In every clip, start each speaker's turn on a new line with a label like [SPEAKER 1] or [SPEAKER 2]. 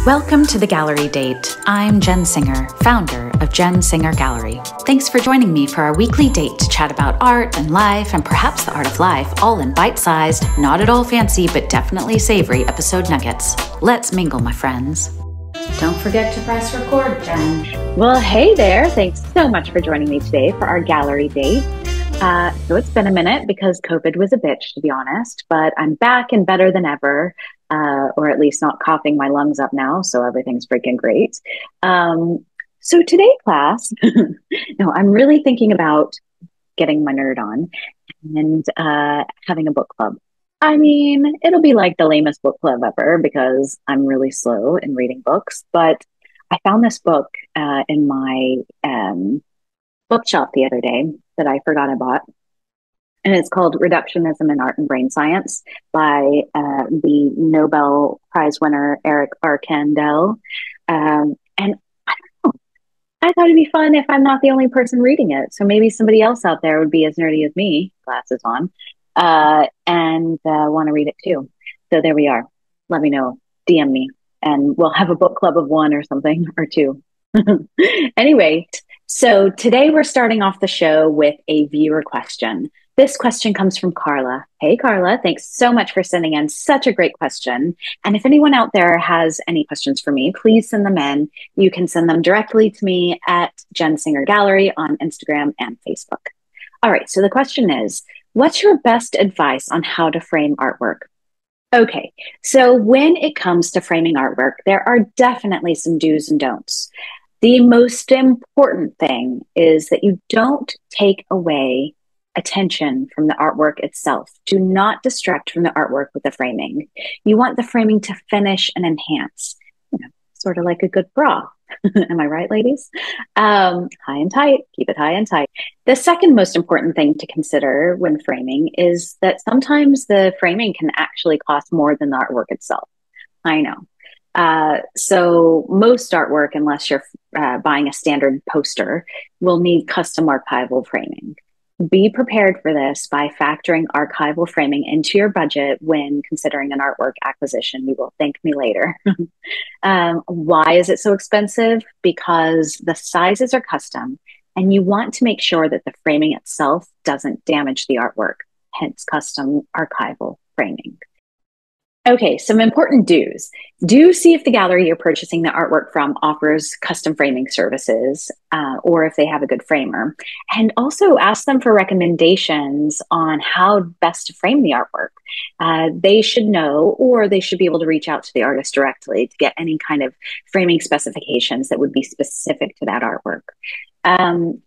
[SPEAKER 1] Welcome to the Gallery Date. I'm Jenn Singer, founder of Jenn Singer Gallery. Thanks for joining me for our weekly date to chat about art and life and perhaps the art of life, all in bite-sized, not at all fancy, but definitely savory episode nuggets. Let's mingle, my friends. Don't forget to press record, Jen.
[SPEAKER 2] Well, hey there. Thanks so much for joining me today for our gallery date. So it's been a minute because COVID was a bitch, to be honest, but I'm back and better than ever, or at least not coughing my lungs up now. So everything's freaking great. So today, class, no, I'm really thinking about getting my nerd on and having a book club. I mean, it'll be like the lamest book club ever because I'm really slow in reading books, but I found this book in my bookshop the other day that I forgot I bought. And it's called Reductionism in Art and Brain Science by the Nobel Prize winner, Eric Arkandel. And I don't know, I thought it'd be fun if I'm not the only person reading it. So maybe somebody else out there would be as nerdy as me, glasses on, and want to read it too. So there we are. Let me know, DM me, and we'll have a book club of one or something, or two. Anyway, so today we're starting off the show with a viewer question. This question comes from Carla. Hey, Carla, thanks so much for sending in such a great question. And if anyone out there has any questions for me, please send them in. You can send them directly to me at Jenn Singer Gallery on Instagram and Facebook. All right, so the question is, what's your best advice on how to frame artwork? Okay, so when it comes to framing artwork, there are definitely some do's and don'ts. The most important thing is that you don't take away attention from the artwork itself. Do not distract from the artwork with the framing. You want the framing to finish and enhance, sort of like a good bra. Am I right, ladies? High and tight, keep it high and tight. The second most important thing to consider when framing is that sometimes the framing can actually cost more than the artwork itself. I know. So most artwork, unless you're buying a standard poster, will need custom archival framing. Be prepared for this by factoring archival framing into your budget when considering an artwork acquisition. You will thank me later. Why is it so expensive? Because the sizes are custom and you want to make sure that the framing itself doesn't damage the artwork, hence custom archival framing. Okay, some important do's. Do see if the gallery you're purchasing the artwork from offers custom framing services, or if they have a good framer. And also ask them for recommendations on how best to frame the artwork. They should know, or they should be able to reach out to the artist directly to get any kind of framing specifications that would be specific to that artwork.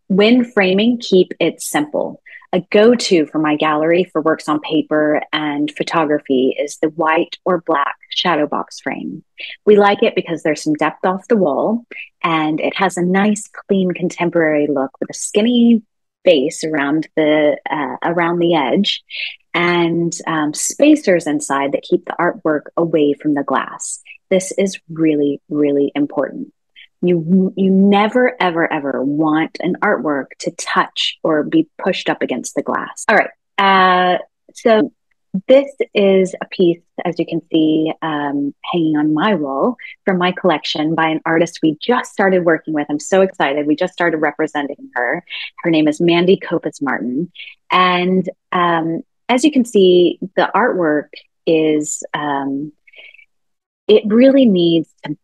[SPEAKER 2] When framing, keep it simple. A go-to for my gallery for works on paper and photography is the white or black shadow box frame. We like it because there's some depth off the wall and it has a nice, clean, contemporary look with a skinny base around the edge and spacers inside that keep the artwork away from the glass. This is really, really important. You never, ever, ever want an artwork to touch or be pushed up against the glass. All right. So this is a piece, as you can see, hanging on my wall from my collection by an artist we just started working with. I'm so excited. We just started representing her. Her name is Mandy Coppes-Martin. And as you can see, the artwork is, it really needs to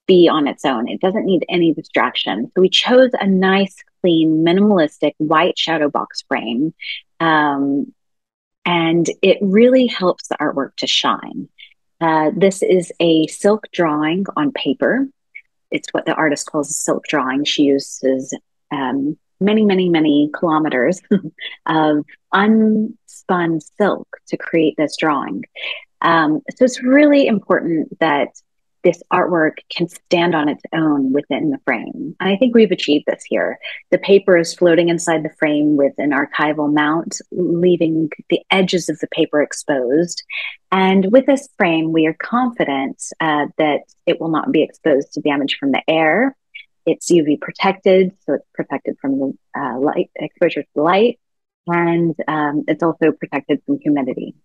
[SPEAKER 2] be on its own. It doesn't need any distraction. So we chose a nice, clean, minimalistic white shadow box frame. And it really helps the artwork to shine. This is a silk drawing on paper. It's what the artist calls a silk drawing. She uses many, many, many kilometers of unspun silk to create this drawing. So it's really important that this artwork can stand on its own within the frame. And I think we've achieved this here. The paper is floating inside the frame with an archival mount, leaving the edges of the paper exposed. And with this frame, we are confident that it will not be exposed to damage from the air. It's UV protected, so it's protected from the light exposure to light, and it's also protected from humidity.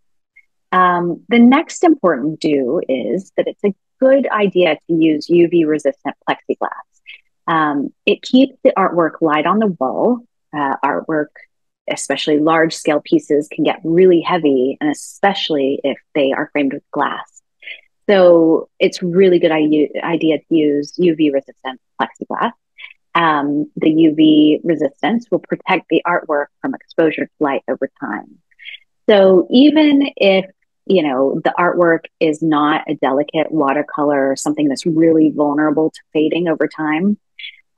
[SPEAKER 2] The next important do is that it's a good idea to use UV resistant plexiglass. It keeps the artwork light on the wall. Artwork, especially large scale pieces, can get really heavy, and especially if they are framed with glass. So it's really good idea to use UV resistant plexiglass. The UV resistance will protect the artwork from exposure to light over time. So even if, you know, the artwork is not a delicate watercolor or something that's really vulnerable to fading over time,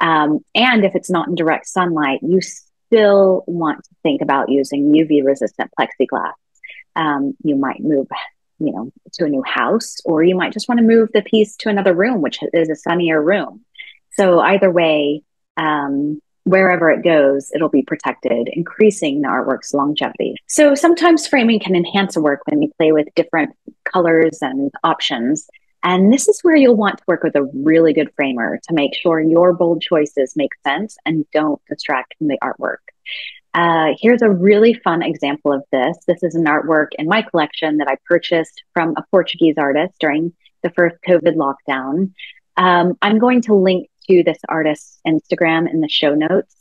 [SPEAKER 2] and if it's not in direct sunlight, you still want to think about using UV resistant plexiglass. You might move, you know, to a new house, or you might just want to move the piece to another room, which is a sunnier room. So either way, wherever it goes, it'll be protected, increasing the artwork's longevity. So sometimes framing can enhance a work when you play with different colors and options. And this is where you'll want to work with a really good framer to make sure your bold choices make sense and don't distract from the artwork. Here's a really fun example of this. This is an artwork in my collection that I purchased from a Portuguese artist during the first COVID lockdown. I'm going to link to this artist's Instagram in the show notes.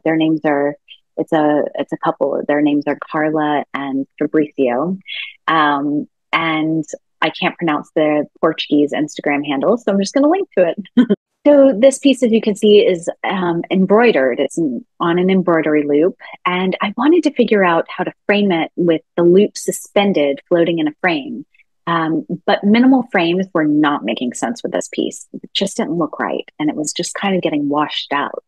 [SPEAKER 2] Their names are, it's a couple. Their names are Carla and Fabricio. And I can't pronounce the Portuguese Instagram handle, so I'm just going to link to it. So this piece, as you can see, is embroidered. It's on an embroidery loop. And I wanted to figure out how to frame it with the loop suspended, floating in a frame. But minimal frames were not making sense with this piece. It just didn't look right. And it was just kind of getting washed out.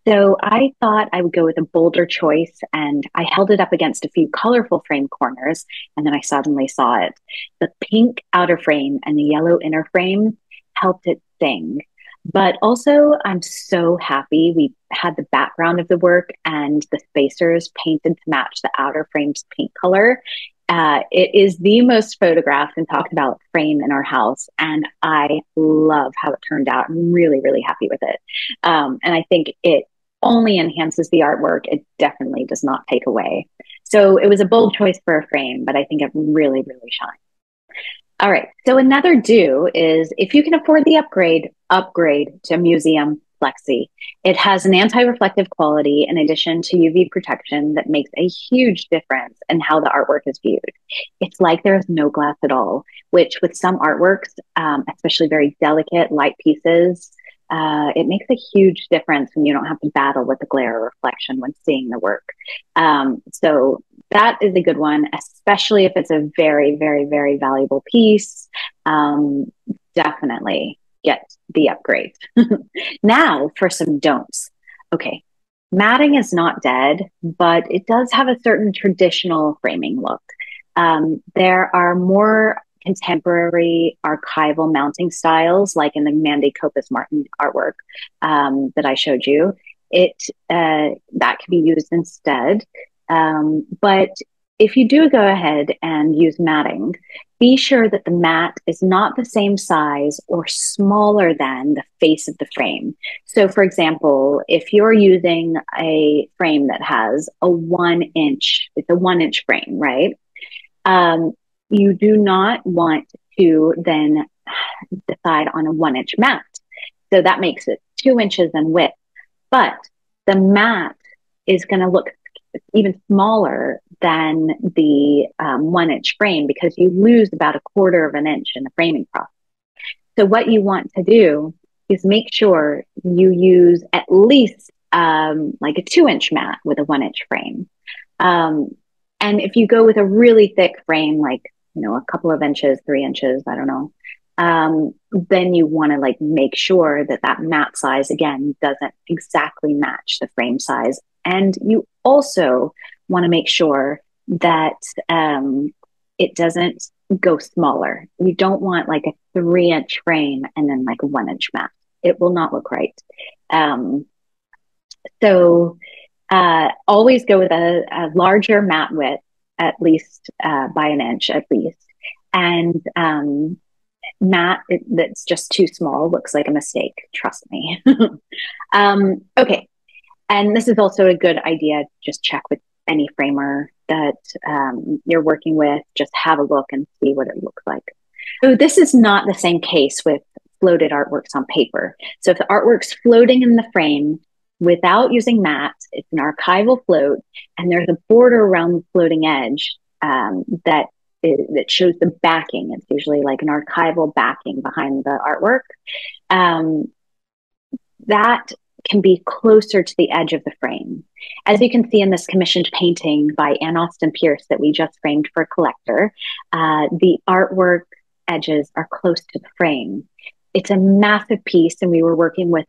[SPEAKER 2] So I thought I would go with a bolder choice, and I held it up against a few colorful frame corners, and then I suddenly saw it. The pink outer frame and the yellow inner frame helped it sing. But also, I'm so happy we had the background of the work and the spacers painted to match the outer frame's paint color. It is the most photographed and talked about frame in our house, and I love how it turned out. I'm really, really happy with it. And I think it only enhances the artwork. It definitely does not take away. So it was a bold choice for a frame, but I think it really, really shines. All right. So another do is, if you can afford the upgrade to Museum Plexi. It has an anti-reflective quality in addition to UV protection that makes a huge difference in how the artwork is viewed. It's like there is no glass at all, which with some artworks, especially very delicate light pieces, it makes a huge difference when you don't have to battle with the glare or reflection when seeing the work. So that is a good one, especially if it's a very, very, very valuable piece. Definitely get the upgrade. Now for some don'ts. Okay, matting is not dead, but it does have a certain traditional framing look. There are more contemporary archival mounting styles, like in the Mandy Coppes-Martin artwork that I showed you. That can be used instead. But if you do go ahead and use matting, be sure that the mat is not the same size or smaller than the face of the frame. So for example, if you're using a frame that has a 1 inch, it's a 1 inch frame, right? You do not want to then decide on a 1 inch mat. So that makes it 2 inches in width, but the mat is going to look even smaller than the 1 inch frame, because you lose about 1/4 of an inch in the framing process. So what you want to do is make sure you use at least like a 2 inch mat with a 1 inch frame. And if you go with a really thick frame, like, you know, a couple of inches, 3 inches, I don't know, then you want to like make sure that that mat size again doesn't exactly match the frame size. And you also want to make sure that it doesn't go smaller. You don't want like a 3 inch frame and then like a 1 inch mat. It will not look right. So always go with a larger mat width, at least by an inch at least. And mat that's just too small looks like a mistake. Trust me. Okay. And this is also a good idea. Just check with any framer that you're working with. Just have a look and see what it looks like. So this is not the same case with floated artworks on paper. So if the artwork's floating in the frame without using mats, it's an archival float, and there's a border around the floating edge that shows the backing. It's usually like an archival backing behind the artwork. That can be closer to the edge of the frame. As you can see in this commissioned painting by Anne Austen Pearce that we just framed for a collector, the artwork edges are close to the frame. It's a massive piece, and we were working with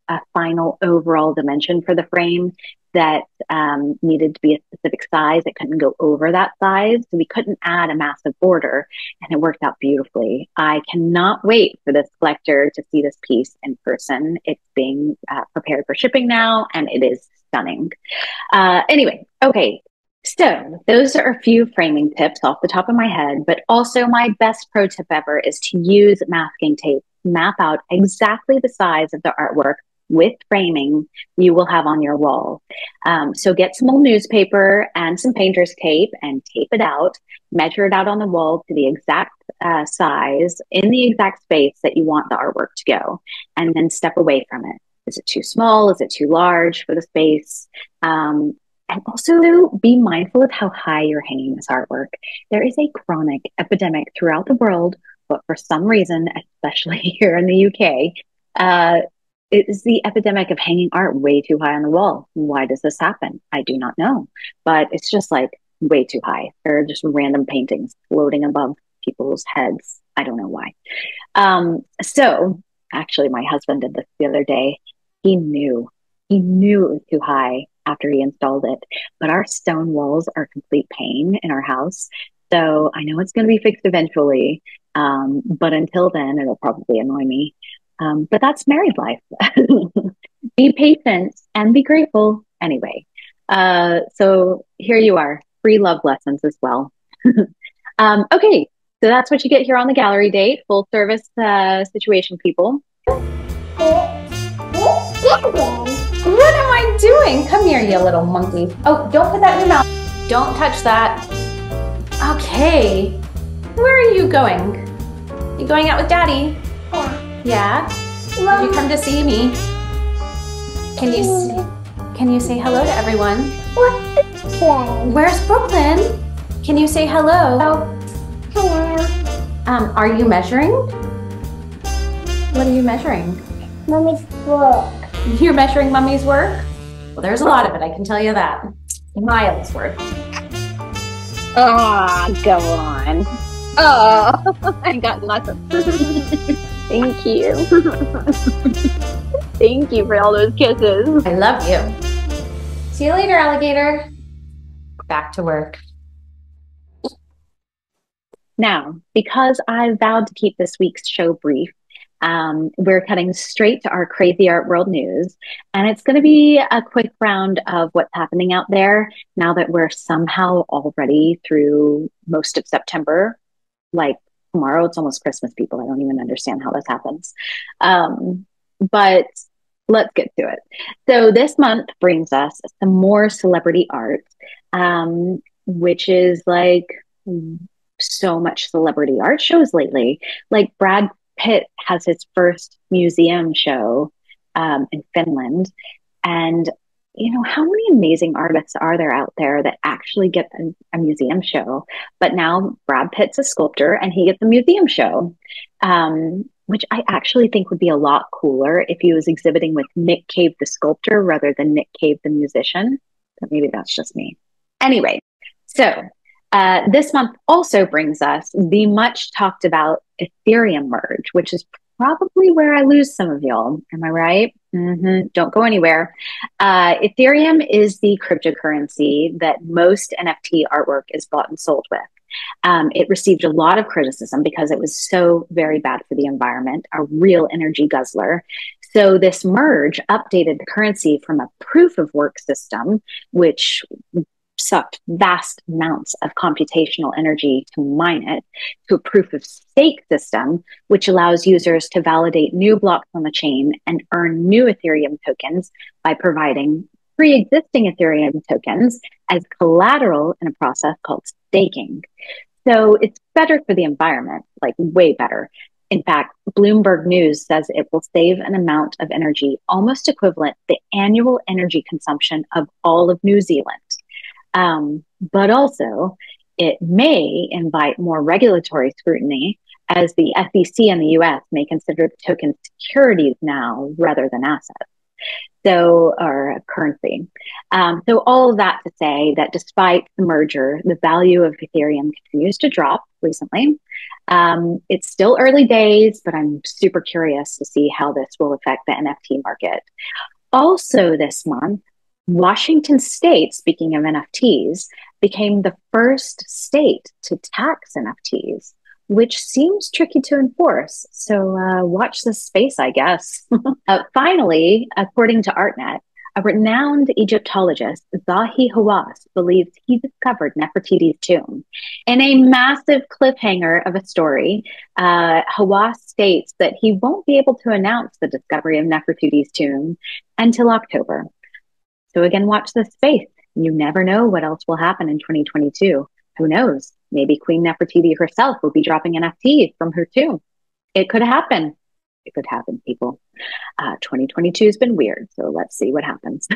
[SPEAKER 2] a final overall dimension for the frame that needed to be a specific size. It couldn't go over that size, so we couldn't add a massive border, and it worked out beautifully. I cannot wait for this collector to see this piece in person. It's being prepared for shipping now, and it is stunning. Anyway, okay. So those are a few framing tips off the top of my head, but also my best pro tip ever is to use masking tape. Map out exactly the size of the artwork with framing you will have on your wall. So get some old newspaper and some painter's tape and tape it out, measure it out on the wall to the exact size in the exact space that you want the artwork to go, and then step away from it. Is it too small? Is it too large for the space? And also be mindful of how high you're hanging this artwork. There is a chronic epidemic throughout the world, but for some reason, especially here in the UK, it is the epidemic of hanging art way too high on the wall. Why does this happen? I do not know, but it's just like way too high. There are just random paintings floating above people's heads. I don't know why. So actually my husband did this the other day. He knew it was too high after he installed it, but our stone walls are a complete pain in our house. So I know it's going to be fixed eventually. But until then, it'll probably annoy me. But that's married life. Be patient and be grateful anyway. So here you are, free love lessons as well. Okay, so that's what you get here on the gallery date, full service situation, people.
[SPEAKER 3] What am I doing? Come here, you little monkey. Oh, don't put that in your mouth. Don't touch that. Okay. Where are you going? You going out with Daddy? Yeah. Did you come to see me? Can you say hello to everyone? Where's Brooklyn? Can you say hello? Hello. Are you measuring? What are you measuring?
[SPEAKER 4] Mommy's work.
[SPEAKER 3] You're measuring Mommy's work? Well, there's a lot of it, I can tell you that. Miles worth.
[SPEAKER 2] Oh, go on. Oh, I got lots of. Thank you. Thank you for all those kisses.
[SPEAKER 3] I love you. See you later, alligator. Back to work.
[SPEAKER 2] Now, because I vowed to keep this week's show brief, we're cutting straight to our crazy art world news, and it's going to be a quick round of what's happening out there now that we're somehow already through most of September. Like tomorrow, it's almost Christmas, people. I don't even understand how this happens. But let's get to it. So this month brings us some more celebrity art, which is like so much celebrity art shows lately. Like Brad Pitt has his first museum show in Finland. And, you know, how many amazing artists are there out there that actually get a museum show? But now Brad Pitt's a sculptor and he gets a museum show, which I actually think would be a lot cooler if he was exhibiting with Nick Cave, the sculptor, rather than Nick Cave, the musician. But maybe that's just me. Anyway, so this month also brings us the much talked about Ethereum merge, which is probably where I lose some of y'all. Am I right? Don't go anywhere. Ethereum is the cryptocurrency that most NFT artwork is bought and sold with. It received a lot of criticism because it was so very bad for the environment, a real energy guzzler. So this merge updated the currency from a proof of work system, which sucked vast amounts of computational energy to mine it, to a proof of stake system, which allows users to validate new blocks on the chain and earn new Ethereum tokens by providing pre-existing Ethereum tokens as collateral in a process called staking. So it's better for the environment, like way better. In fact, Bloomberg News says it will save an amount of energy almost equivalent to the annual energy consumption of all of New Zealand. But also, it may invite more regulatory scrutiny as the SEC in the US may consider the token securities now rather than assets. So, or currency. So all of that to say that despite the merger, the value of Ethereum continues to drop recently. It's still early days, but I'm super curious to see how this will affect the NFT market. Also this month, Washington State, speaking of NFTs, became the first state to tax NFTs, which seems tricky to enforce. So watch this space, I guess. Finally, according to ArtNet, a renowned Egyptologist, Zahi Hawass, believes he discovered Nefertiti's tomb. In a massive cliffhanger of a story, Hawass states that he won't be able to announce the discovery of Nefertiti's tomb until October. So again, watch this space. You never know what else will happen in 2022. Who knows? Maybe Queen Nefertiti herself will be dropping NFT from her tomb. It could happen. It could happen, people. 2022 has been weird, so let's see what happens.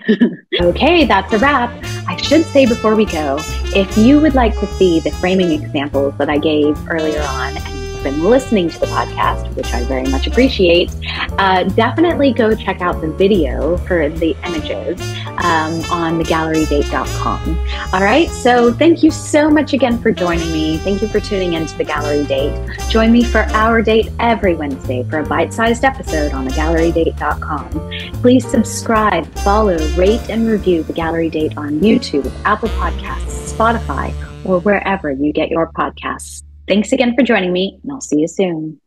[SPEAKER 2] Okay, that's a wrap. I should say before we go, if you would like to see the framing examples that I gave earlier on, and you've been listening to the podcast, which I very much appreciate, definitely go check out the video for the images on thegallerydate.com. All right, so thank you so much again for joining me. Thank you for tuning into The Gallery Date. Join me for our date every Wednesday for a bite-sized episode on thegallerydate.com. Please subscribe, follow, rate, and review The Gallery Date on YouTube, Apple Podcasts, Spotify, or wherever you get your podcasts. Thanks again for joining me, and I'll see you soon.